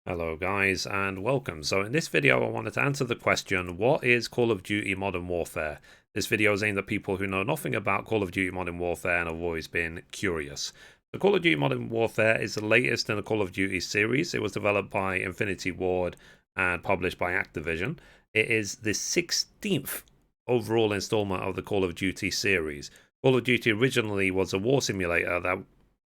Hello guys and welcome. So in this video I wanted to answer the question, what is Call of Duty Modern Warfare? This video is aimed at people who know nothing about Call of Duty Modern Warfare and have always been curious. The Call of Duty Modern Warfare is the latest in the Call of Duty series. It was developed by Infinity Ward and published by Activision. It is the 16th overall installment of the Call of Duty series. Call of Duty originally was a war simulator that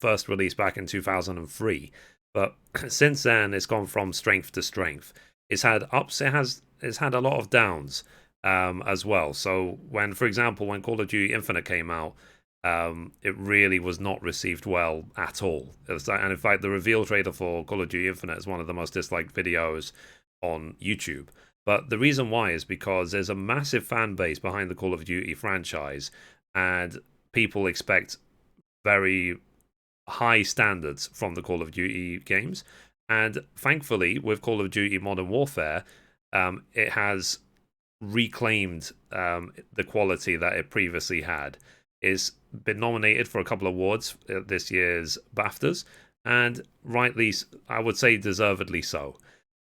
first released back in 2003. But since then, it's gone from strength to strength. It's had ups. It's had a lot of downs as well. So when, for example, when Call of Duty Infinite came out, it really was not received well at all. And in fact, the reveal trailer for Call of Duty Infinite is one of the most disliked videos on YouTube. But the reason why is because there's a massive fan base behind the Call of Duty franchise, and people expect very high standards from the Call of Duty games. And thankfully, with Call of Duty Modern Warfare, it has reclaimed the quality that it previously had. It's been nominated for a couple of awards at this year's BAFTAs, and rightly, I would say deservedly so.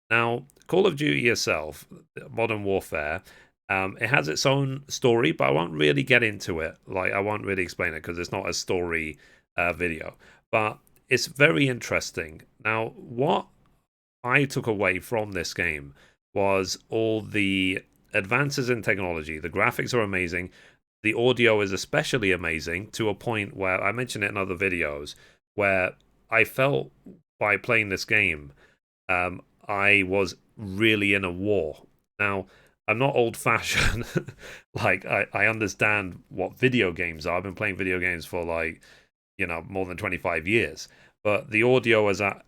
Now, Call of Duty itself, Modern Warfare, it has its own story, but I won't really get into it. Like, I won't really explain it because it's not a story video. But it's very interesting. Now, what I took away from this game was all the advances in technology. The graphics are amazing. The audio is especially amazing, to a point where I mentioned it in other videos, where I felt by playing this game, I was really in a war. Now, I'm not old fashioned. Like, I understand what video games are. I've been playing video games for more than 25 years. But the audio is at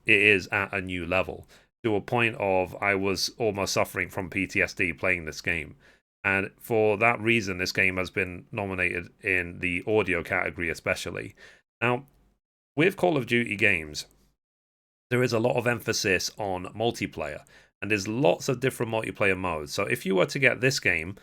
a new level, to a point of I was almost suffering from PTSD playing this game. And for that reason, this game has been nominated in the audio category especially. Now, with Call of Duty games, there is a lot of emphasis on multiplayer, and there's lots of different multiplayer modes. So if you were to get this game,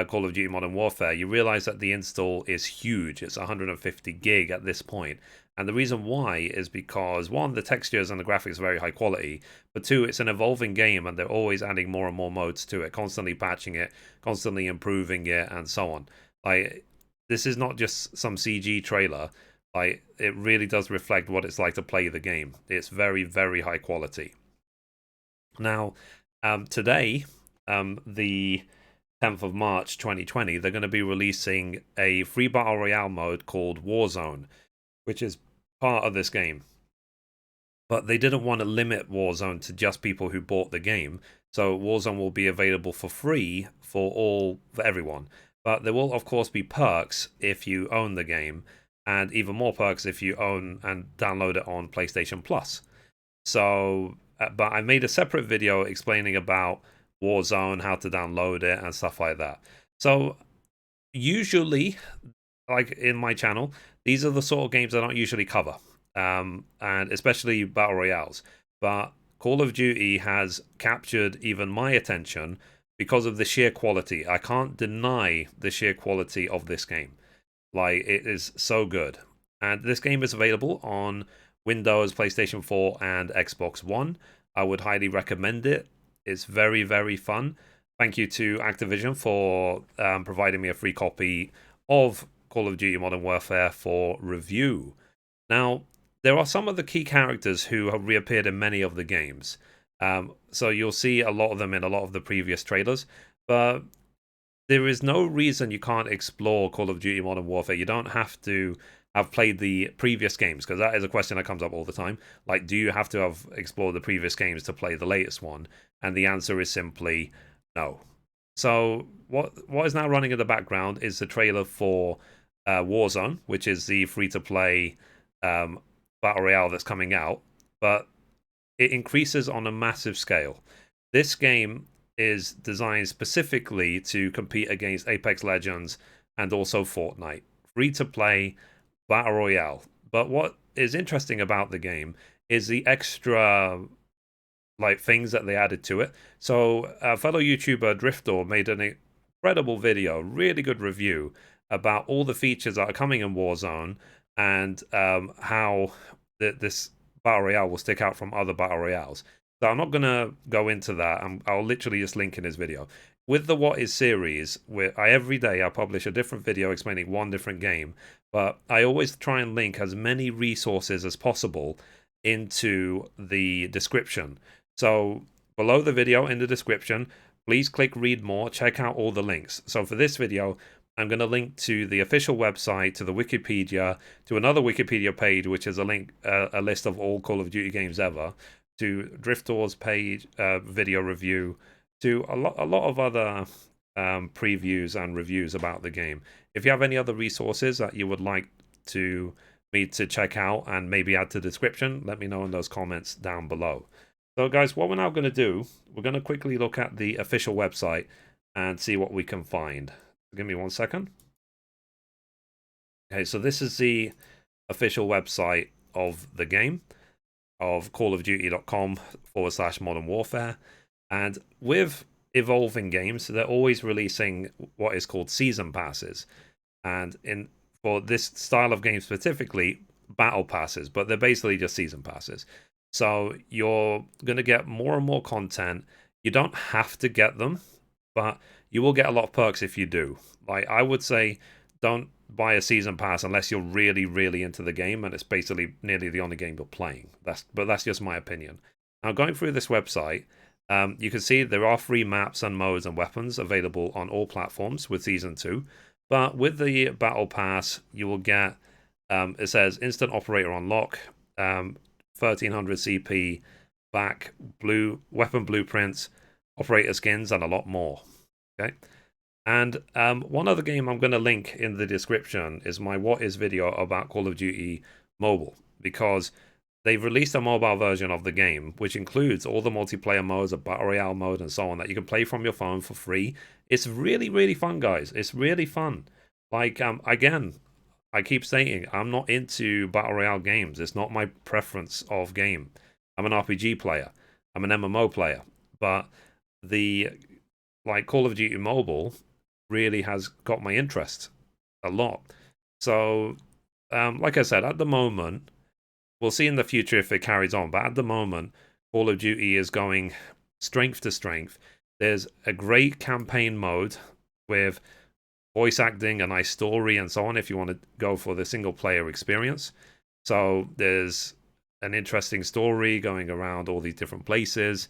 Call of Duty Modern Warfare, you realize that the install is huge. It's 150 gig at this point. And the reason why is because, one, the textures and the graphics are very high quality, but two, it's an evolving game and they're always adding more and more modes to it, constantly patching it, constantly improving it, and so on. Like, this is not just some CG trailer. Like, it really does reflect what it's like to play the game. It's very, very high quality. Now, today, the 10th of March 2020, they're going to be releasing a free battle royale mode called Warzone, which is part of this game. But they didn't want to limit Warzone to just people who bought the game, so Warzone will be available for free for everyone. But there will, of course, be perks if you own the game, and even more perks if you own and download it on PlayStation Plus. So, but I made a separate video explaining about Warzone, how to download it, and stuff like that. So, usually, like in my channel, these are the sort of games I don't usually cover, and especially battle royales. But Call of Duty has captured even my attention because of the sheer quality. I can't deny the sheer quality of this game. Like, it is so good. And this game is available on Windows, PlayStation 4, and Xbox One. I would highly recommend it. It's very, very fun. Thank you to Activision for providing me a free copy of Call of Duty Modern Warfare for review. Now, there are some of the key characters who have reappeared in many of the games. So you'll see a lot of them in a lot of the previous trailers. But there is no reason you can't explore Call of Duty Modern Warfare. You don't have to have played the previous games, because that is a question that comes up all the time. Like, do you have to have explored the previous games to play the latest one? And the answer is simply no. So what is now running in the background is the trailer for Warzone, which is the free-to-play battle royale that's coming out, but it increases on a massive scale. This game is designed specifically to compete against Apex Legends and also Fortnite. Free-to-play battle royale. But what is interesting about the game is the extra things that they added to it. So fellow YouTuber Driftor made an incredible video, really good review about all the features that are coming in Warzone, and how this battle royale will stick out from other battle royales. So I'm not going to go into that. I'll literally just link in this video. With the What Is series, where every day I publish a different video explaining one different game, but I always try and link as many resources as possible into the description. So below the video in the description, please click read more, check out all the links. So for this video, I'm going to link to the official website, to the Wikipedia, to another Wikipedia page, which is a list of all Call of Duty games ever, to Driftor's page, video review, to a lot of other previews and reviews about the game. If you have any other resources that you would like me to check out and maybe add to the description, let me know in those comments down below. So guys, what we're now going to do, we're going to quickly look at the official website and see what we can find. Give me 1 second. Okay, so this is the official website of the game, of callofduty.com/modern warfare. And with evolving games, they're always releasing what is called season passes. And for this style of game specifically, battle passes, but they're basically just season passes. So you're going to get more and more content. You don't have to get them, but you will get a lot of perks if you do. Like, I would say don't buy a season pass unless you're really, really into the game and it's basically nearly the only game you're playing. But that's just my opinion. Now, going through this website, you can see there are free maps and modes and weapons available on all platforms with Season 2. But with the Battle Pass, you will get, it says Instant Operator Unlock, 1300 CP, back, weapon blueprints, operator skins, and a lot more. Okay. And one other game I'm going to link in the description is my What Is video about Call of Duty Mobile, because they've released a mobile version of the game, which includes all the multiplayer modes, a battle royale mode, and so on, that you can play from your phone for free. It's really, really fun, guys. It's really fun. Like, again, I keep saying, I'm not into battle royale games. It's not my preference of game. I'm an RPG player. I'm an MMO player. But Call of Duty Mobile really has got my interest a lot. So, like I said, at the moment, we'll see in the future if it carries on, but at the moment, Call of Duty is going strength to strength. There's a great campaign mode with voice acting, a nice story, and so on, if you want to go for the single player experience. So there's an interesting story going around all these different places.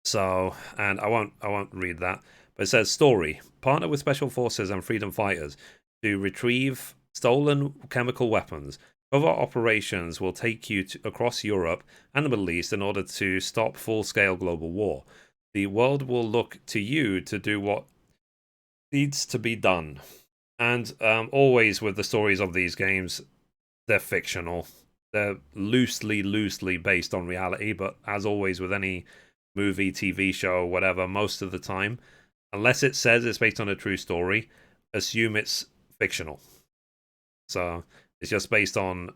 So, and I won't read that, but it says story. Partner with special forces and freedom fighters to retrieve stolen chemical weapons. Other operations will take you across Europe and the Middle East in order to stop full-scale global war. The world will look to you to do what needs to be done. And always with the stories of these games, they're fictional. They're loosely based on reality, but as always with any movie, TV show, whatever, most of the time, unless it says it's based on a true story, assume it's fictional. So it's just based on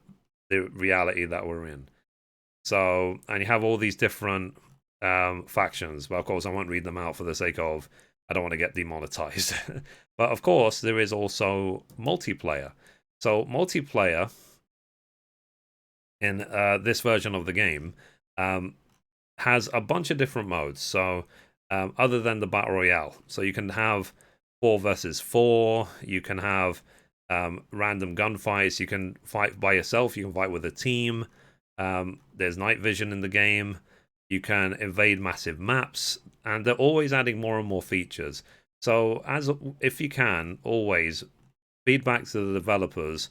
the reality that we're in. So, and you have all these different factions, but of course I won't read them out for the sake of I don't want to get demonetized. But of course there is also multiplayer. So multiplayer in this version of the game has a bunch of different modes. So other than the battle royale, so you can have 4 versus 4. You can have random gunfights. You can fight by yourself. You can fight with a team. There's night vision in the game. You can invade massive maps, and they're always adding more and more features. So if you can, always feedback to the developers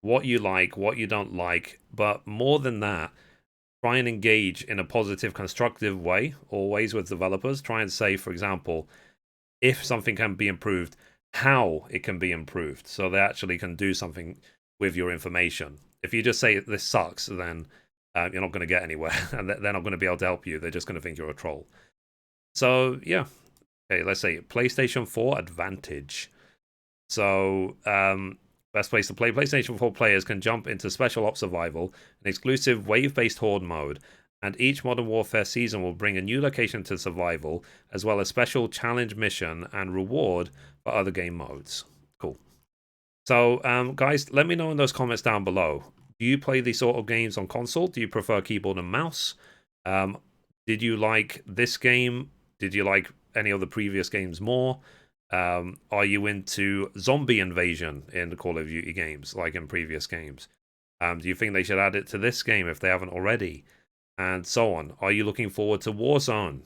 what you like, what you don't like, but more than that, try and engage in a positive, constructive way, always with developers. Try and say, for example, if something can be improved, how it can be improved, so they actually can do something with your information. If you just say this sucks, then you're not going to get anywhere, and they're not going to be able to help you. They're just going to think you're a troll. So, yeah. Okay, let's say PlayStation 4 Advantage. So, best place to play. PlayStation 4 players can jump into Special Ops Survival, an exclusive wave-based horde mode, and each Modern Warfare season will bring a new location to Survival, as well as special challenge mission and reward for other game modes. Cool. So, guys, let me know in those comments down below. Do you play these sort of games on console? Do you prefer keyboard and mouse? Did you like this game? Did you like any of the previous games more? Are you into zombie invasion in the Call of Duty games, like in previous games? Do you think they should add it to this game if they haven't already? And so on. Are you looking forward to Warzone?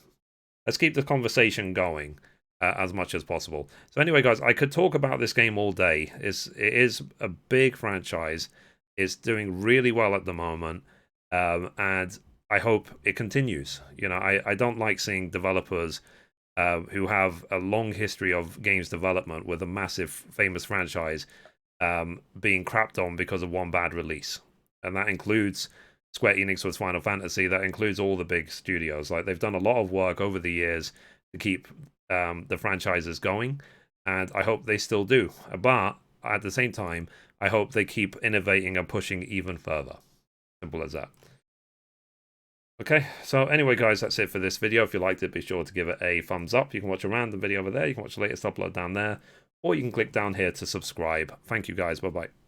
Let's keep the conversation going as much as possible. So anyway, guys, I could talk about this game all day. It is a big franchise. It's doing really well at the moment, and I hope it continues. You know, I don't like seeing developers who have a long history of games development with a massive, famous franchise being crapped on because of one bad release, and that includes Square Enix with Final Fantasy. That includes all the big studios. Like they've done a lot of work over the years to keep the franchises going, and I hope they still do. But at the same time, I hope they keep innovating and pushing even further. Simple as that. Okay, so anyway, guys, that's it for this video. If you liked it, be sure to give it a thumbs up. You can watch a random video over there. You can watch the latest upload down there, or you can click down here to subscribe. Thank you, guys. Bye-bye.